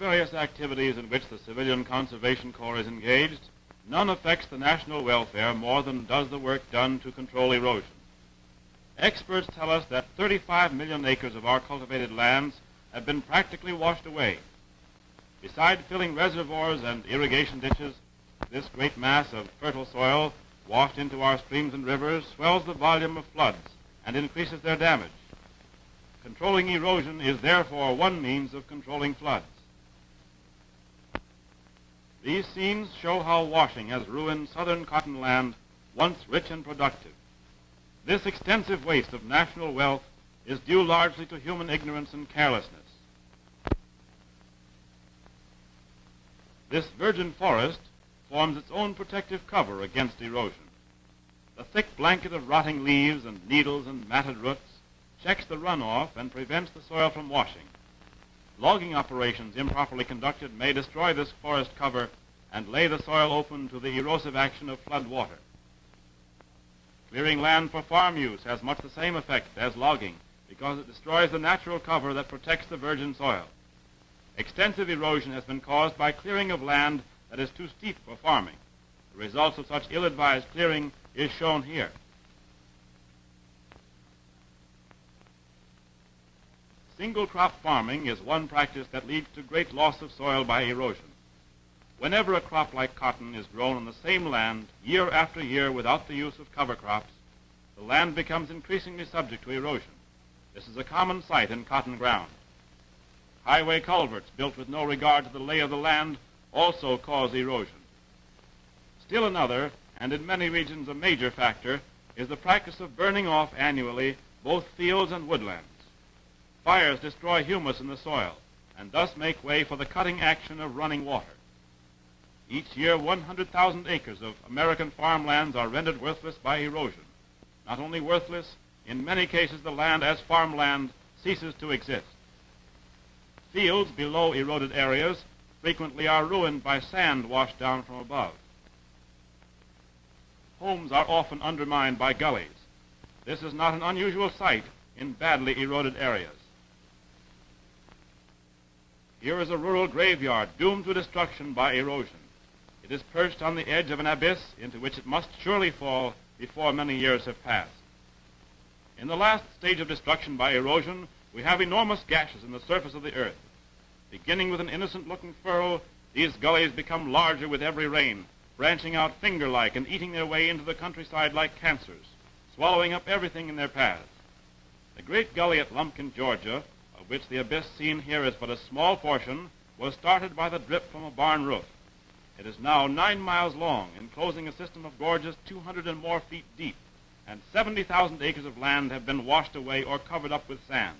various activities in which the Civilian Conservation Corps is engaged, none affects the national welfare more than does the work done to control erosion. Experts tell us that 35 million acres of our cultivated lands have been practically washed away. Besides filling reservoirs and irrigation ditches, this great mass of fertile soil washed into our streams and rivers swells the volume of floods and increases their damage. Controlling erosion is therefore one means of controlling floods. These scenes show how washing has ruined southern cotton land, once rich and productive. This extensive waste of national wealth is due largely to human ignorance and carelessness. This virgin forest forms its own protective cover against erosion. The thick blanket of rotting leaves and needles and matted roots checks the runoff and prevents the soil from washing. Logging operations improperly conducted may destroy this forest cover and lay the soil open to the erosive action of flood water. Clearing land for farm use has much the same effect as logging because it destroys the natural cover that protects the virgin soil. Extensive erosion has been caused by clearing of land that is too steep for farming. The results of such ill-advised clearing is shown here. Single crop farming is one practice that leads to great loss of soil by erosion. Whenever a crop like cotton is grown on the same land year after year without the use of cover crops, the land becomes increasingly subject to erosion. This is a common sight in cotton ground. Highway culverts built with no regard to the lay of the land also cause erosion. Still another, and in many regions a major factor, is the practice of burning off annually both fields and woodlands. Fires destroy humus in the soil and thus make way for the cutting action of running water. Each year, 100,000 acres of American farmlands are rendered worthless by erosion. Not only worthless, in many cases the land as farmland ceases to exist. Fields below eroded areas frequently are ruined by sand washed down from above. Homes are often undermined by gullies. This is not an unusual sight in badly eroded areas. Here is a rural graveyard doomed to destruction by erosion. It is perched on the edge of an abyss into which it must surely fall before many years have passed. In the last stage of destruction by erosion, we have enormous gashes in the surface of the earth. Beginning with an innocent-looking furrow, these gullies become larger with every rain, branching out finger-like and eating their way into the countryside like cancers, swallowing up everything in their paths. The great gully at Lumpkin, Georgia, of which the abyss seen here is but a small portion, was started by the drip from a barn roof. It is now 9 miles long, enclosing a system of gorges 200 and more feet deep, and 70,000 acres of land have been washed away or covered up with sand.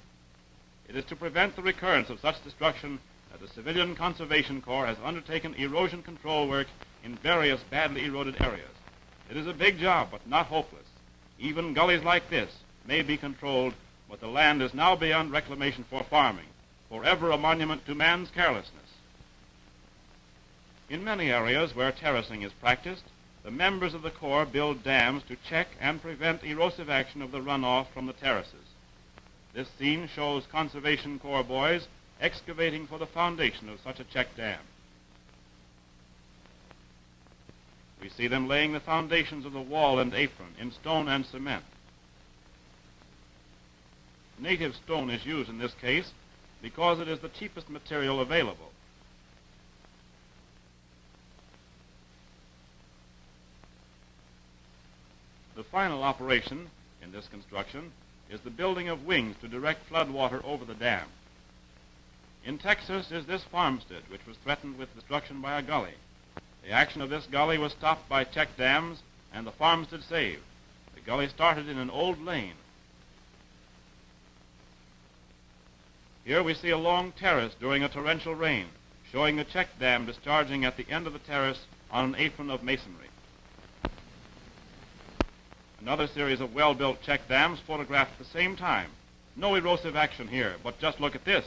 It is to prevent the recurrence of such destruction that the Civilian Conservation Corps has undertaken erosion control work in various badly eroded areas. It is a big job, but not hopeless. Even gullies like this may be controlled, but the land is now beyond reclamation for farming, forever a monument to man's carelessness. In many areas where terracing is practiced, the members of the Corps build dams to check and prevent erosive action of the runoff from the terraces. This scene shows Conservation Corps boys excavating for the foundation of such a check dam. We see them laying the foundations of the wall and apron in stone and cement. Native stone is used in this case because it is the cheapest material available. The final operation in this construction is the building of wings to direct flood water over the dam. In Texas is this farmstead, which was threatened with destruction by a gully. The action of this gully was stopped by check dams, and the farmstead saved. The gully started in an old lane. Here we see a long terrace during a torrential rain, showing the check dam discharging at the end of the terrace on an apron of masonry. Another series of well-built check dams photographed at the same time. No erosive action here, but just look at this.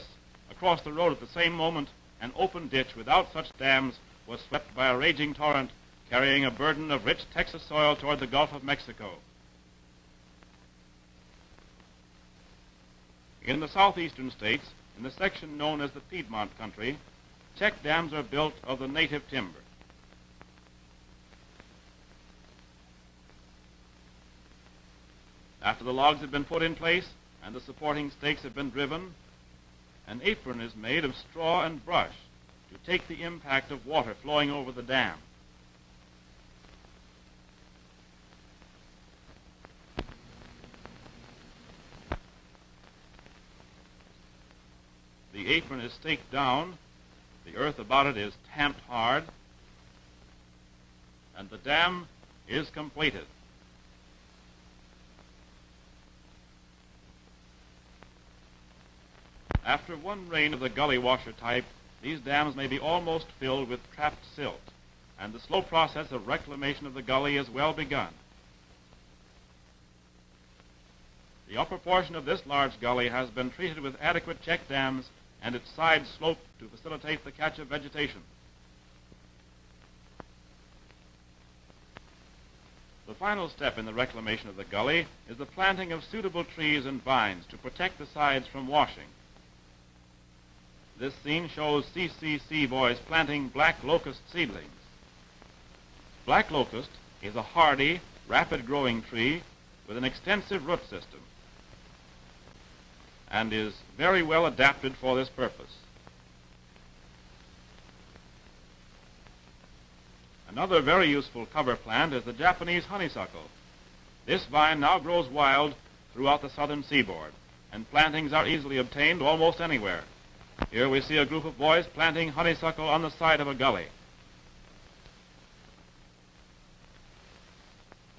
Across the road at the same moment, an open ditch without such dams was swept by a raging torrent, carrying a burden of rich Texas soil toward the Gulf of Mexico. In the southeastern states, in the section known as the Piedmont country, check dams are built of the native timber. After the logs have been put in place and the supporting stakes have been driven, an apron is made of straw and brush to take the impact of water flowing over the dam. The apron is staked down, the earth about it is tamped hard, and the dam is completed. After one rain of the gully washer type, these dams may be almost filled with trapped silt, and the slow process of reclamation of the gully is well begun. The upper portion of this large gully has been treated with adequate check dams and its sides sloped to facilitate the catch of vegetation. The final step in the reclamation of the gully is the planting of suitable trees and vines to protect the sides from washing. This scene shows C.C.C. boys planting black locust seedlings. Black locust is a hardy, rapid-growing tree with an extensive root system and is very well adapted for this purpose. Another very useful cover plant is the Japanese honeysuckle. This vine now grows wild throughout the southern seaboard, and plantings are easily obtained almost anywhere. Here we see a group of boys planting honeysuckle on the side of a gully.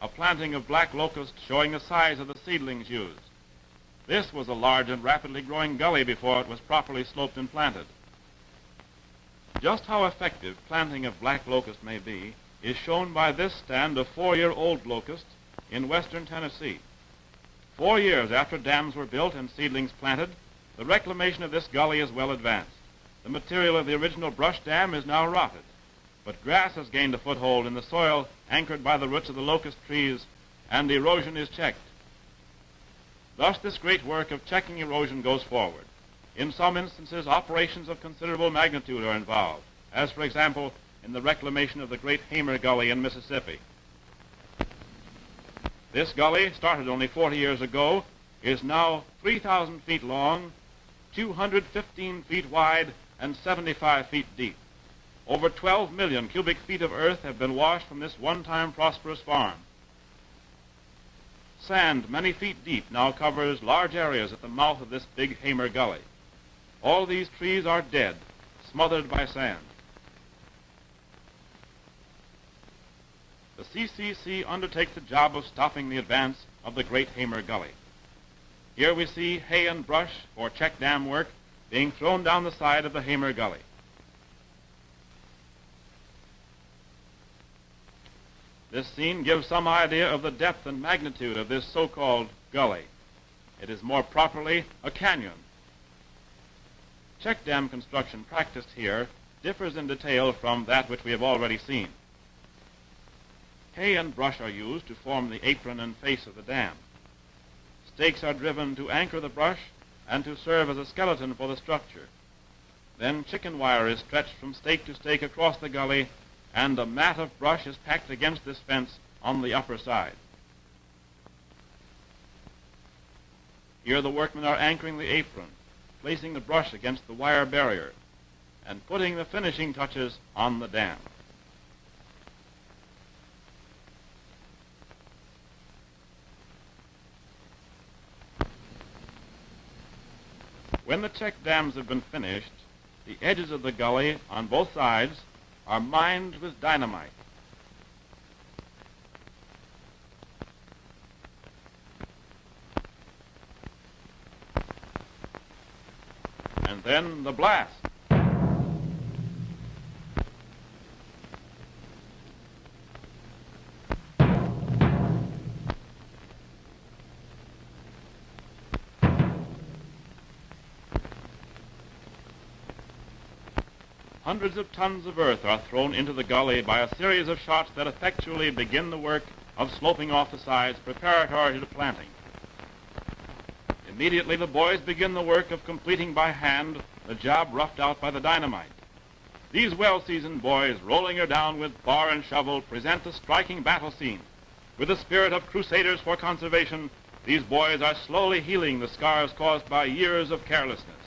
A planting of black locust showing the size of the seedlings used. This was a large and rapidly growing gully before it was properly sloped and planted. Just how effective planting of black locust may be is shown by this stand of 4-year-old locust in western Tennessee. 4 years after dams were built and seedlings planted, the reclamation of this gully is well advanced. The material of the original brush dam is now rotted, but grass has gained a foothold in the soil anchored by the roots of the locust trees, and erosion is checked. Thus, this great work of checking erosion goes forward. In some instances, operations of considerable magnitude are involved, as, for example, in the reclamation of the Great Hamer Gully in Mississippi. This gully, started only 40 years ago, is now 3,000 feet long, 215 feet wide, and 75 feet deep. Over 12 million cubic feet of earth have been washed from this one-time prosperous farm. Sand many feet deep now covers large areas at the mouth of this big Hamer Gully. All these trees are dead, smothered by sand. The C.C.C. undertakes the job of stopping the advance of the Great Hamer Gully. Here we see hay and brush for check dam work being thrown down the side of the Hamer Gully. This scene gives some idea of the depth and magnitude of this so-called gully. It is more properly a canyon. Check dam construction practiced here differs in detail from that which we have already seen. Hay and brush are used to form the apron and face of the dam. Stakes are driven to anchor the brush and to serve as a skeleton for the structure. Then chicken wire is stretched from stake to stake across the gully, and a mat of brush is packed against this fence on the upper side. Here the workmen are anchoring the apron, placing the brush against the wire barrier, and putting the finishing touches on the dam. When the check dams have been finished, the edges of the gully on both sides are mined with dynamite. And then the blast. Hundreds of tons of earth are thrown into the gully by a series of shots that effectually begin the work of sloping off the sides preparatory to planting. Immediately the boys begin the work of completing by hand the job roughed out by the dynamite. These well-seasoned boys, rolling her down with bar and shovel, present a striking battle scene. With the spirit of crusaders for conservation, these boys are slowly healing the scars caused by years of carelessness.